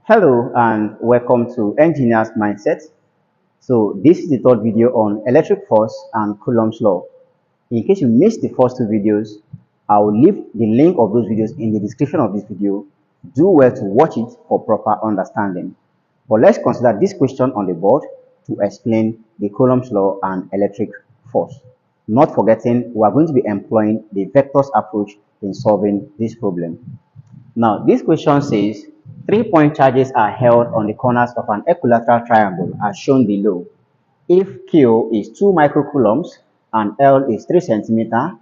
Hello and welcome to Engineer's Mindset. So this is the third video on electric force and Coulomb's law. In case you missed the first two videos, I will leave the link of those videos in the description of this video. Do well to watch it for proper understanding. But let's consider this question on the board to explain the Coulomb's law and electric force. Not forgetting, we are going to be employing the vectors approach in solving this problem. Now, this question says 3-point charges are held on the corners of an equilateral triangle as shown below. If Q is 2 microcoulombs and L is 3 centimeter,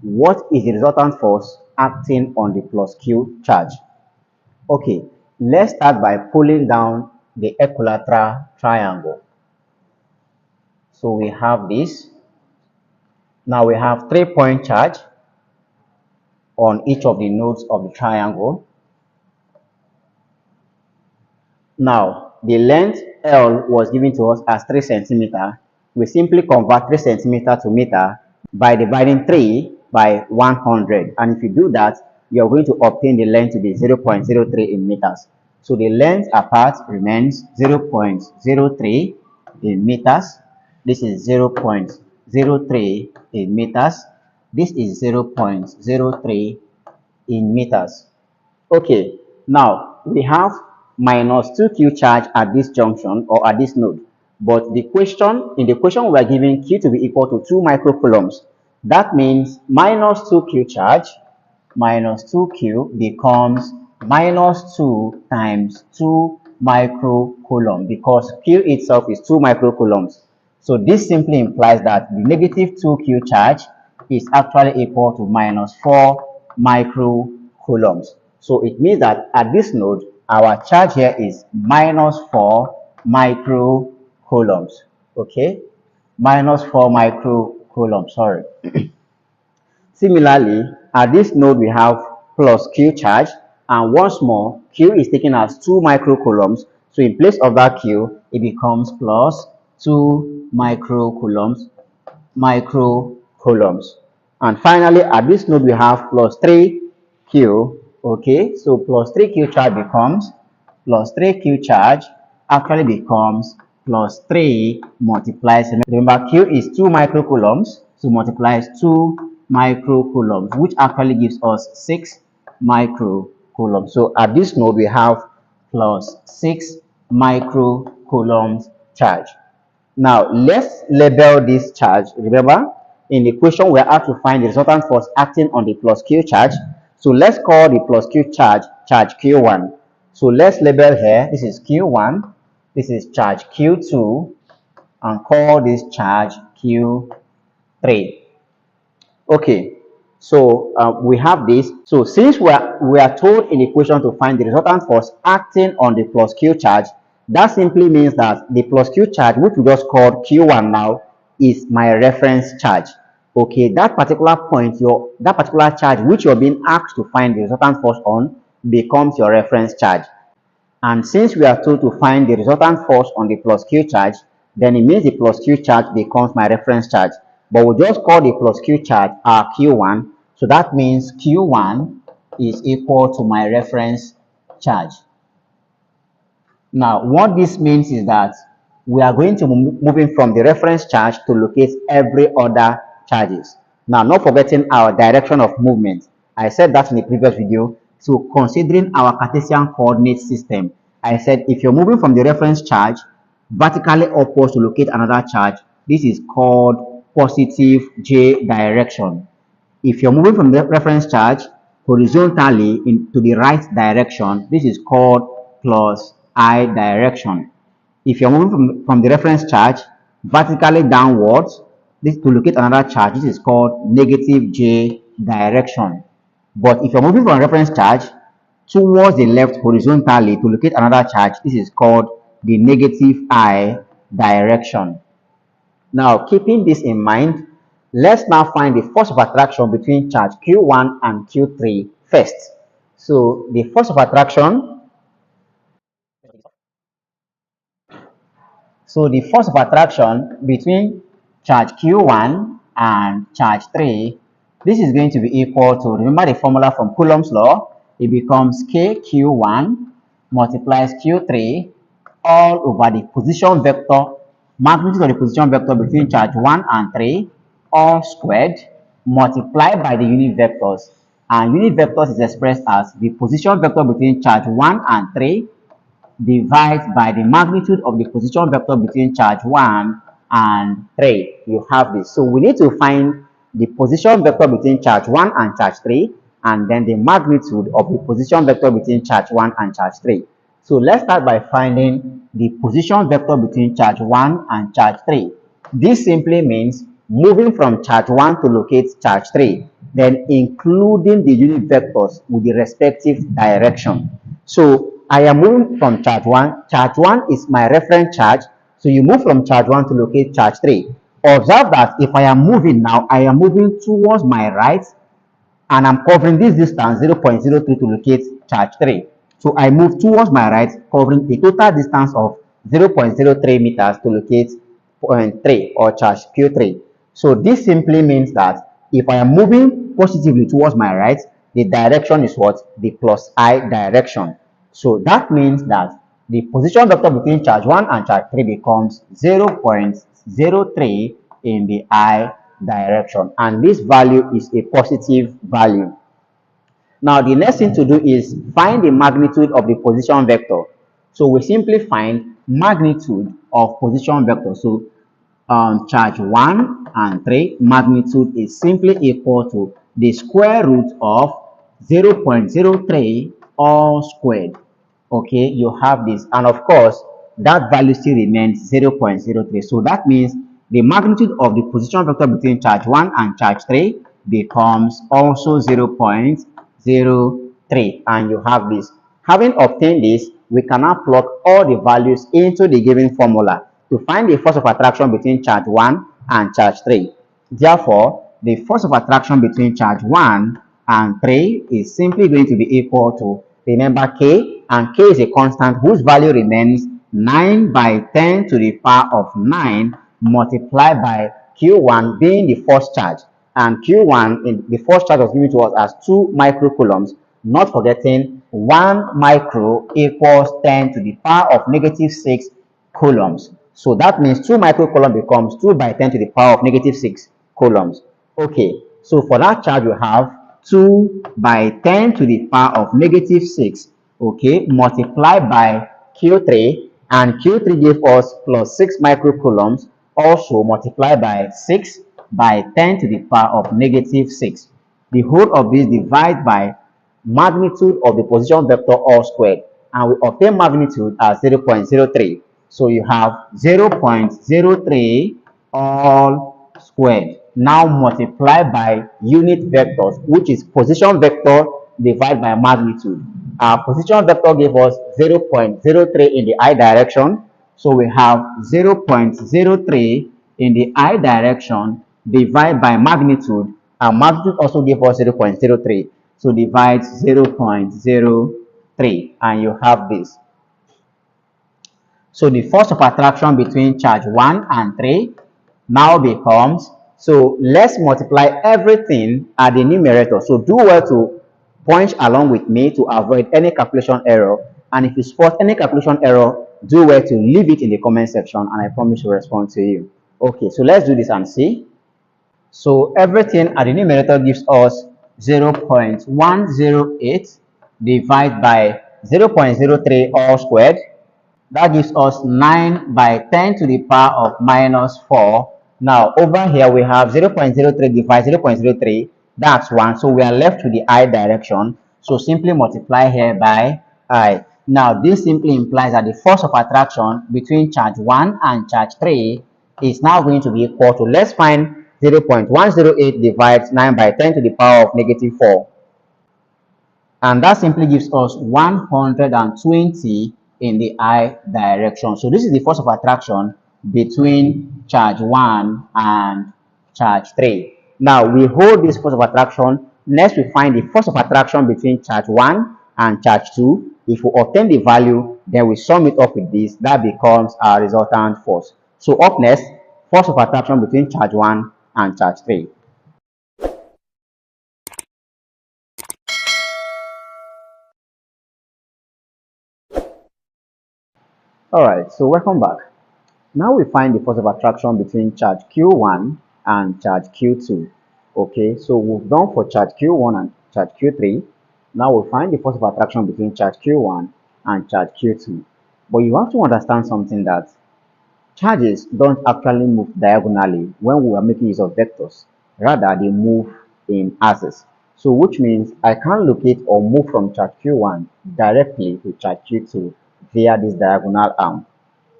what is the resultant force acting on the plus Q charge? Okay, let's start by pulling down the equilateral triangle. So we have this. Now we have 3-point charge on each of the nodes of the triangle. Now, the length L was given to us as 3 centimeter. We simply convert 3 centimeter to meter by dividing 3 by 100. And if you do that, you're going to obtain the length to be 0.03 in meters. So the length apart remains 0.03 in meters. This is 0.03 in meters. This is 0.03 in meters. Okay, now we have minus 2q charge at this junction or at this node. But in the question we are given q to be equal to 2 microcoulombs. That means minus 2q charge minus 2q becomes minus 2 times 2 microcoulomb because q itself is 2 microcoulombs. So this simply implies that the negative 2q charge is actually equal to minus 4 microcoulombs. So it means that at this node, our charge here is minus 4 microcoulombs. Okay, minus 4 microcoulombs, sorry. Similarly, at this node, we have plus Q charge, and once more, Q is taken as 2 microcoulombs. So in place of that Q, it becomes plus 2 microcoulombs. And finally, at this node, we have plus 3Q. Okay, so plus 3Q charge becomes plus 3Q charge actually becomes plus 3 multiplies. Remember, Q is 2 microcoulombs, so multiplies 2 microcoulombs, which actually gives us 6 microcoulombs. So at this node, we have plus 6 microcoulombs charge. Now, let's label this charge. Remember, in the question, we are asked to find the resultant force acting on the plus Q charge. So let's call the plus Q charge Q1. So let's label here, this is Q1, this is charge Q2, and call this charge Q3. Okay, so we have this. So since we are told in the equation to find the resultant force acting on the plus Q charge, that simply means that the plus Q charge, which we just called Q1 now, is my reference charge. Okay, that particular point, that particular charge which you're being asked to find the resultant force on becomes your reference charge. And since we are told to find the resultant force on the plus Q charge, then it means the plus Q charge becomes my reference charge. But we just call the plus Q charge our Q1. So that means Q1 is equal to my reference charge. Now, what this means is that we are going to moving from the reference charge to locate every other charges. Now, not forgetting our direction of movement. I said that in the previous video. So, considering our Cartesian coordinate system, I said if you're moving from the reference charge vertically upwards to locate another charge, this is called positive J direction. If you're moving from the reference charge horizontally into the right direction, this is called plus I direction. If you're moving from the reference charge vertically downwards, this to locate another charge, this is called negative J direction. But if you're moving from a reference charge towards the left horizontally to locate another charge, this is called the negative I direction. Now, keeping this in mind, let's now find the force of attraction between charge Q1 and Q3 first. So, the force of attraction between charge Q1 and charge 3 This is going to be equal to, remember the formula from Coulomb's law, it becomes KQ1 multiplies Q3 all over the position vector, magnitude of the position vector between charge 1 and 3, all squared, multiplied by the unit vectors. And unit vectors is expressed as the position vector between charge 1 and 3 divided by the magnitude of the position vector between charge 1 and 3. You have this. So we need to find the position vector between charge 1 and charge 3, and then the magnitude of the position vector between charge 1 and charge 3. So let's start by finding the position vector between charge 1 and charge 3. This simply means moving from charge 1 to locate charge 3, then including the unit vectors with the respective direction. So I am moving from charge 1. Charge 1 is my reference charge. So you move from charge 1 to locate charge 3. Observe that if I am moving now, I am moving towards my right, and I'm covering this distance 0.03 to locate charge 3. So I move towards my right, covering a total distance of 0.03 meters to locate point 3 or charge Q3. So this simply means that if I am moving positively towards my right, the direction is what? The plus I direction. So that means that the position vector between charge 1 and charge 3 becomes 0.03 in the I direction, and this value is a positive value. Now the next thing to do is find the magnitude of the position vector. So we simply find magnitude of position vector. So charge 1 and 3 magnitude is simply equal to the square root of 0.03 all squared. Okay, you have this, and of course that value still remains 0.03. So that means the magnitude of the position vector between charge 1 and charge 3 becomes also 0.03, and you have this. Having obtained this, we can now plug all the values into the given formula to find the force of attraction between charge 1 and charge 3. Therefore, the force of attraction between charge 1 and 3 is simply going to be equal to, remember, K, and K is a constant whose value remains 9 by 10 to the power of 9 multiplied by Q1 being the first charge. And Q1, in the first charge, was given to us as 2 microcoulombs, not forgetting 1 micro equals 10 to the power of negative 6 coulombs. So that means 2 microcoulomb becomes 2 by 10 to the power of negative 6 coulombs. Okay, so for that charge, we have 2 by 10 to the power of negative 6, okay, multiplied by Q3, and Q3 gave us plus 6 microcoulombs, also multiplied by 6 by 10 to the power of negative 6. The whole of this divide by magnitude of the position vector all squared, and we obtain magnitude as 0.03. So you have 0.03 all squared. Now multiply by unit vectors, which is position vector divided by magnitude. Our position vector gave us 0.03 in the I direction. So we have 0.03 in the I direction divided by magnitude. And magnitude also gave us 0.03. So divide 0.03, and you have this. So the force of attraction between charge 1 and 3 now becomes, so let's multiply everything at the numerator. So do well to punch along with me to avoid any calculation error. And if you spot any calculation error, do well to leave it in the comment section, and I promise to respond to you. Okay, so let's do this and see. So everything at the numerator gives us 0.108 divided by 0.03 all squared. That gives us 9 by 10 to the power of minus 4. Now, over here we have 0.03 divided 0.03. That's 1. So we are left with the I direction. So simply multiply here by I. Now, this simply implies that the force of attraction between charge 1 and charge 3 is now going to be equal to, let's find 0.108 divides 9 by 10 to the power of negative 4. And that simply gives us 120 in the I direction. So this is the force of attraction between charge 1 and charge 3. Now we hold this force of attraction. Next we find the force of attraction between charge 1 and charge 2. If we obtain the value, then we sum it up with this. That becomes our resultant force. So up next, force of attraction between charge 1 and charge 3. Alright, so welcome back. Now we find the force of attraction between charge Q1 and charge Q2. Okay, so we've done for charge Q1 and charge Q3. Now we'll find the force of attraction between charge Q1 and charge Q2. But you have to understand something, that charges don't actually move diagonally when we are making use of vectors. Rather, they move in axis. So which means I can locate or move from charge Q1 directly to charge Q2 via this diagonal arm,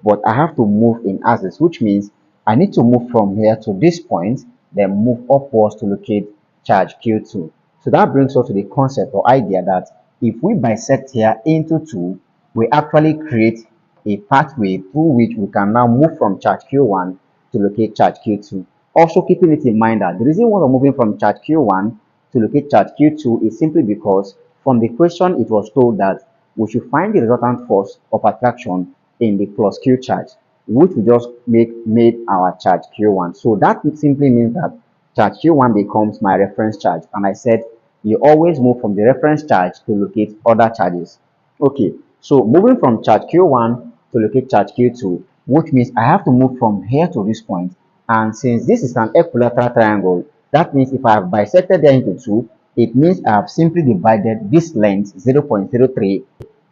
but I have to move in axis, which means I need to move from here to this point, then move upwards to locate charge Q2. So that brings us to the concept or idea that if we bisect here into two, we actually create a pathway through which we can now move from charge Q1 to locate charge Q2. Also keeping it in mind that the reason why we're moving from charge Q1 to locate charge Q2 is simply because from the question it was told that we should find the resultant force of attraction in the plus Q charge, which we just made our charge Q1. So that simply means that charge Q1 becomes my reference charge, and I said you always move from the reference charge to locate other charges. Okay, so moving from charge Q1 to locate charge Q2, which means I have to move from here to this point. And since this is an equilateral triangle, that means if I have bisected them into two, it means I have simply divided this length 0.03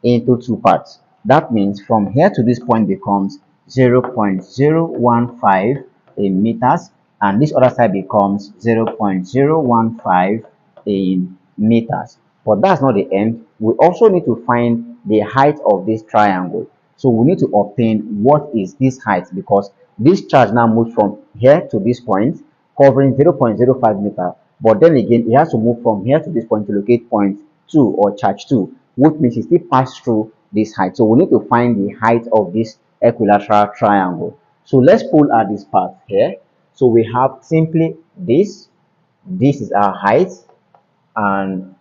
into two parts. That means from here to this point becomes 0.015 in meters, and this other side becomes 0.015 in meters. But that's not the end. We also need to find the height of this triangle. So we need to obtain what is this height, because this charge now moves from here to this point, covering 0.05 meter. But then again, it has to move from here to this point to locate point 2 or charge 2, which means it still pass through this height. So we need to find the height of this equilateral triangle. So let's pull out this part here. So we have simply this is our height, and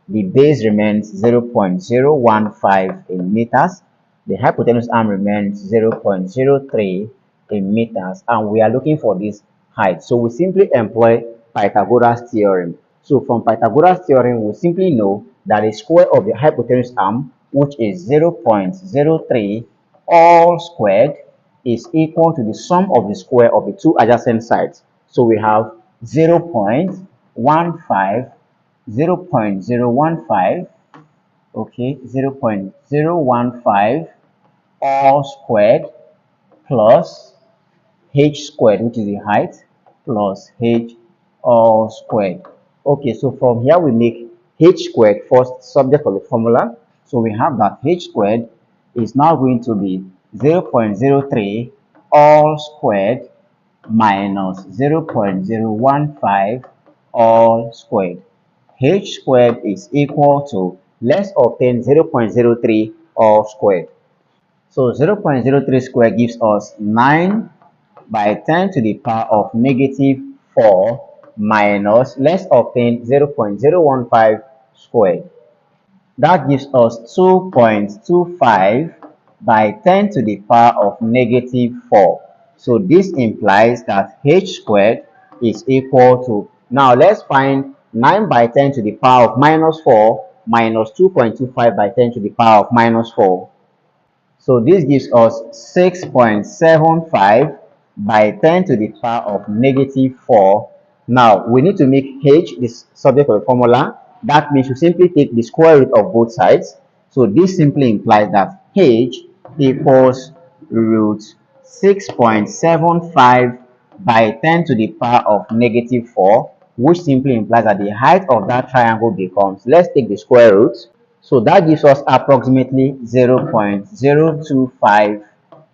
the base remains 0.015 in meters. The hypotenuse arm remains 0.03 in meters, and we are looking for this height. So we simply employ Pythagoras theorem. So from Pythagoras theorem, we simply know that the square of the hypotenuse arm, which is 0.03 all squared, is equal to the sum of the square of the two adjacent sides. So we have 0.15 0.015, okay, 0.015 all squared plus h squared, which is the height, plus h all squared. Okay, so from here we make h squared first subject of the formula. So we have that h squared is now going to be 0.03 all squared minus 0.015 all squared. H squared is equal to, let's obtain 0.03 all squared. So 0.03 squared gives us 9 by 10 to the power of negative 4 minus, let's obtain 0.015 squared. That gives us 2.25 by 10 to the power of negative 4. So this implies that h squared is equal to, now let's find 9 by 10 to the power of minus 4 minus 2.25 by 10 to the power of minus 4. So this gives us 6.75 by 10 to the power of negative 4. Now, we need to make h the subject of the formula. That means you simply take the square root of both sides. So this simply implies that h equals root 6.75 by 10 to the power of negative 4, which simply implies that the height of that triangle becomes, let's take the square root. So that gives us approximately 0.025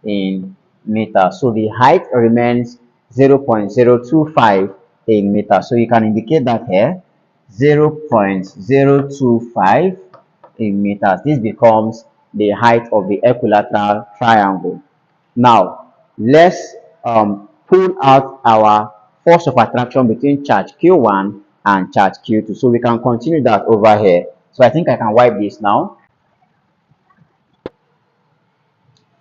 in meters. So the height remains 0.025 in meters. So you can indicate that here, 0.025 in meters. This becomes the height of the equilateral triangle. Now, let's pull out our force of attraction between charge Q1 and charge Q2. So we can continue that over here. So I think I can wipe this now.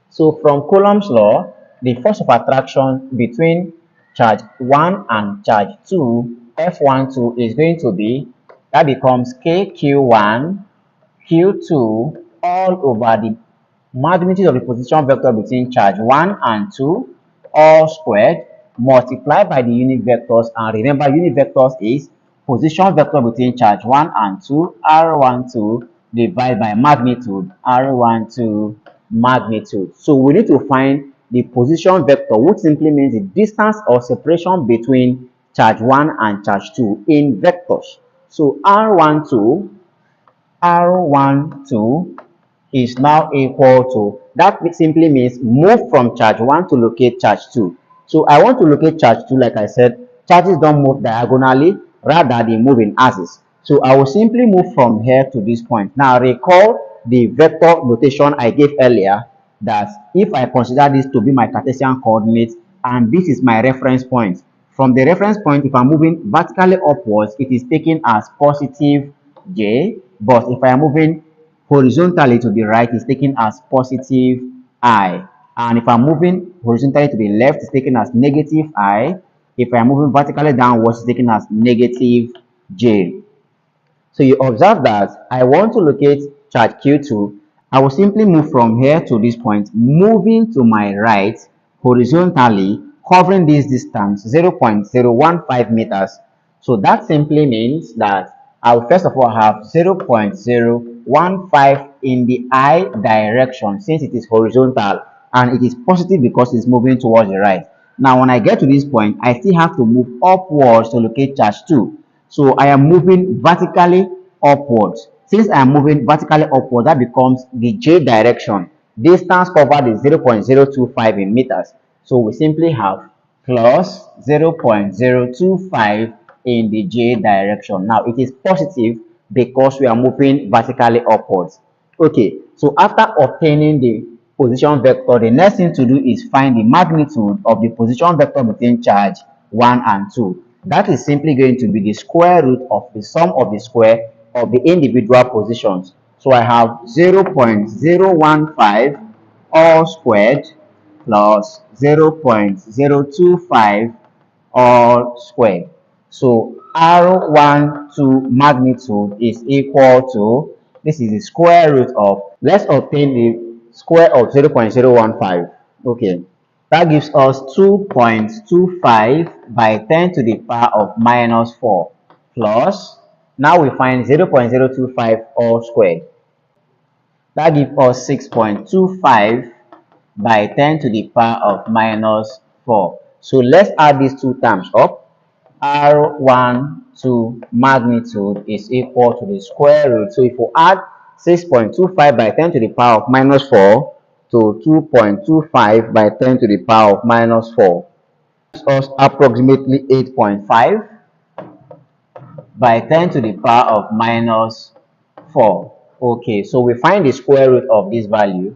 So from Coulomb's law, the force of attraction between charge 1 and charge 2, F12, is going to be, that becomes KQ1, Q2 all over the magnitude of the position vector between charge 1 and 2 all squared multiplied by the unit vectors, and remember unit vectors is position vector between charge 1 and 2 r12 divided by magnitude r12 magnitude. So we need to find the position vector, which simply means the distance or separation between charge 1 and charge 2 in vectors. So r12 is now equal to, that simply means move from charge 1 to locate charge 2. So I want to locate charge 2. Like I said, charges don't move diagonally, rather they move in axis. So I will simply move from here to this point. Now recall the vector notation I gave earlier, that if I consider this to be my Cartesian coordinates and this is my reference point, from the reference point, if I'm moving vertically upwards, it is taken as positive j, but if I am moving horizontally to the right, it's taken as positive I. And if I'm moving horizontally to the left, it's taken as negative I. If I'm moving vertically downwards, it's taken as negative J. So you observe that I want to locate charge Q2. I will simply move from here to this point, moving to my right horizontally, covering this distance 0.015 meters. So that simply means that I will first of all have 0.015 in the I direction, since it is horizontal and it is positive because it's moving towards the right. Now when I get to this point, I still have to move upwards to locate charge 2. So I am moving vertically upwards. Since I am moving vertically upwards, that becomes the J direction. Distance covered is 0.025 in meters. So we simply have plus 0.025 in the J direction. Now it is positive because we are moving vertically upwards. Okay, so after obtaining the position vector, the next thing to do is find the magnitude of the position vector between charge 1 and 2. That is simply going to be the square root of the sum of the square of the individual positions. So I have 0.015 all squared plus 0.025 all squared. So R12 magnitude is equal to, this is the square root of, let's obtain the square of 0.015. Okay, that gives us 2.25 by 10 to the power of minus 4 plus, now we find 0.025 all squared. That gives us 6.25 by 10 to the power of minus 4. So let's add these two terms up. R12 magnitude is equal to the square root. So if we add 6.25 by 10 to the power of minus 4 to 2.25 by 10 to the power of minus 4, gives us approximately 8.5 by 10 to the power of minus 4. Okay, so we find the square root of this value.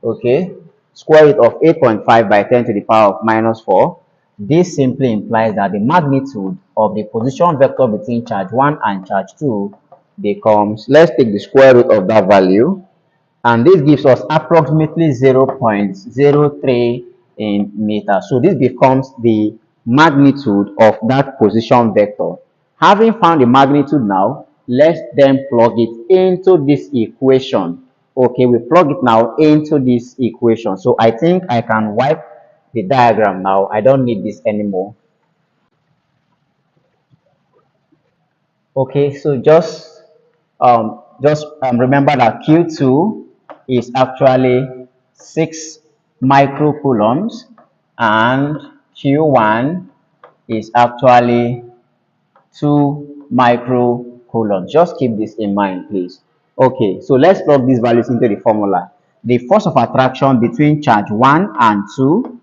Okay, square root of 8.5 by 10 to the power of minus 4. This simply implies that the magnitude of the position vector between charge 1 and charge 2 becomes, let's take the square root of that value, and this gives us approximately 0.03 in meters. So this becomes the magnitude of that position vector. Having found the magnitude now, let's then plug it into this equation. Okay, we plug it now into this equation. So I think I can wipe the diagram now. I don't need this anymore. Okay, so just remember that Q2 is actually 6 microcoulombs and Q1 is actually 2 microcoulombs. Just keep this in mind, please. Okay, so let's plug these values into the formula. The force of attraction between charge 1 and 2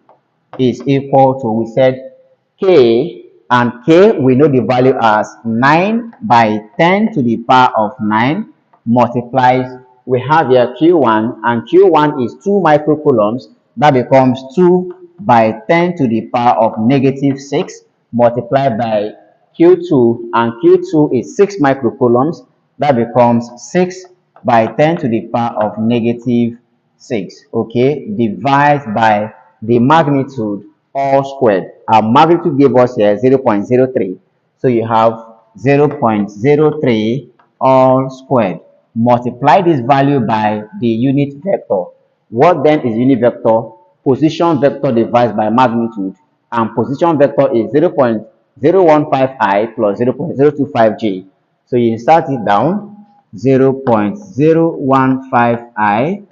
is equal to, we said, K, and K we know the value as 9 by 10 to the power of 9 multiplies, we have here Q1, and Q1 is 2 microcoulombs. That becomes 2 by 10 to the power of negative 6 multiplied by Q2, and Q2 is 6 microcoulombs. That becomes 6 by 10 to the power of negative 6. Okay, divided by the magnitude all squared. Our magnitude gave us here 0.03. So you have 0.03 all squared. Multiply this value by the unit vector. What then is unit vector? Position vector divided by magnitude, and position vector is 0.015i plus 0.025j. So you insert it down, 0.015i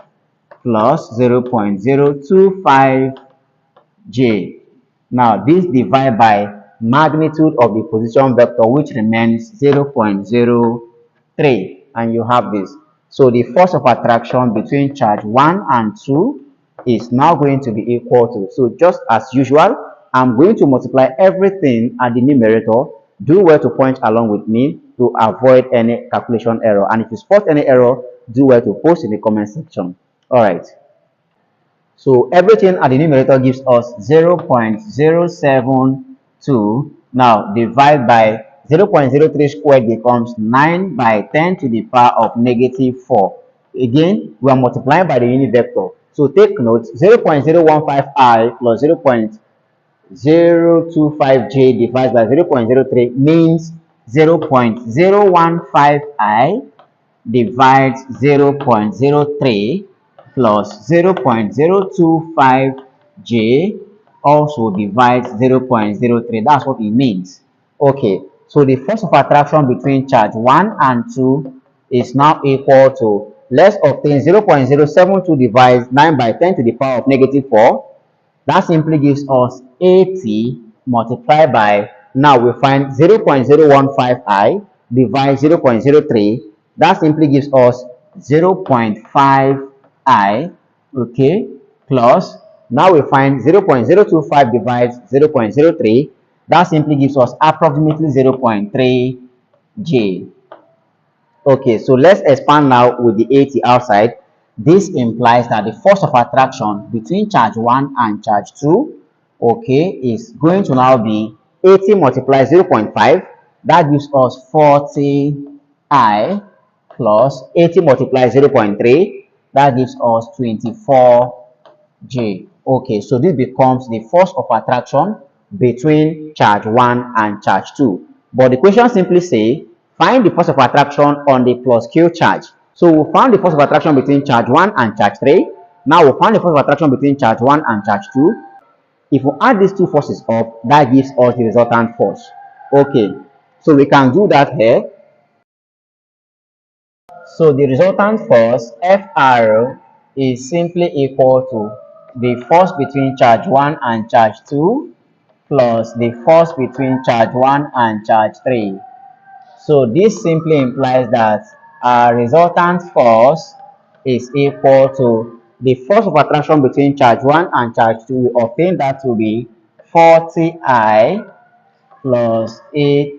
plus 0.025j. Now this divided by magnitude of the position vector, which remains 0.03, and you have this. So the force of attraction between charge 1 and 2 is now going to be equal to, so just as usual, I'm going to multiply everything at the numerator. Do well to point along with me to avoid any calculation error, and if you spot any error, do well to post in the comment section. All right. So everything at the numerator gives us 0.072. Now divide by 0.03 squared becomes 9 by 10 to the power of negative 4. Again, we are multiplying by the unit vector. So take note, 0.015i plus 0.025j divided by 0.03 means 0.015i divides 0.03 plus 0.025j also divides 0.03. That's what it means. Okay, so the force of attraction between charge 1 and 2 is now equal to, let's obtain 0.072 divides 9 by 10 to the power of negative 4. That simply gives us 80 multiplied by, now we find 0.015i divides 0.03. That simply gives us 0.5i, okay, plus, now we find 0.025 divides 0.03. That simply gives us approximately 0.3j. Okay, so let's expand now with the 80 outside. This implies that the force of attraction between charge 1 and charge 2, okay, is going to now be 80 multiplied 0.5. That gives us 40i plus 80 multiplied 0.3. That gives us 24j. Okay, so this becomes the force of attraction between charge 1 and charge 2. But the question simply say, find the force of attraction on the plus Q charge. So we found the force of attraction between charge 1 and charge 3. Now we found the force of attraction between charge 1 and charge 2. If we add these two forces up, that gives us the resultant force. Okay, so we can do that here. So the resultant force Fr is simply equal to the force between charge 1 and charge 2 plus the force between charge 1 and charge 3. So this simply implies that our resultant force is equal to the force of attraction between charge 1 and charge 2. We obtain that to be 40i plus 8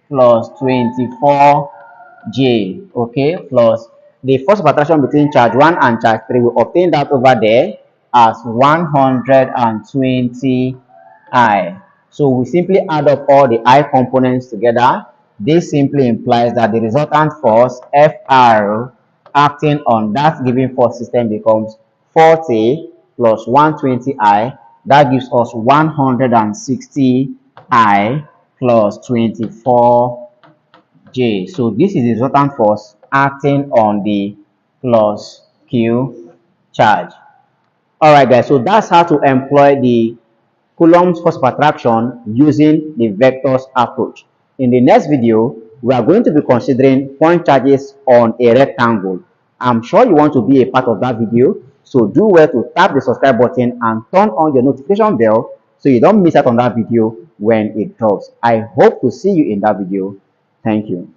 plus 24j, okay, plus the force of attraction between charge 1 and charge 3. We obtain that over there as 120i. So we simply add up all the I components together. This simply implies that the resultant force Fr acting on that given force system becomes 40 plus 120i. That gives us 160i plus 24j. So this is the resultant force acting on the plus Q charge. Alright guys, so that's how to employ the Coulomb's force of attraction using the vectors approach. In the next video, we are going to be considering point charges on a rectangle. I'm sure you want to be a part of that video, so do well to tap the subscribe button and turn on your notification bell so you don't miss out on that video when it drops. I hope to see you in that video. Thank you.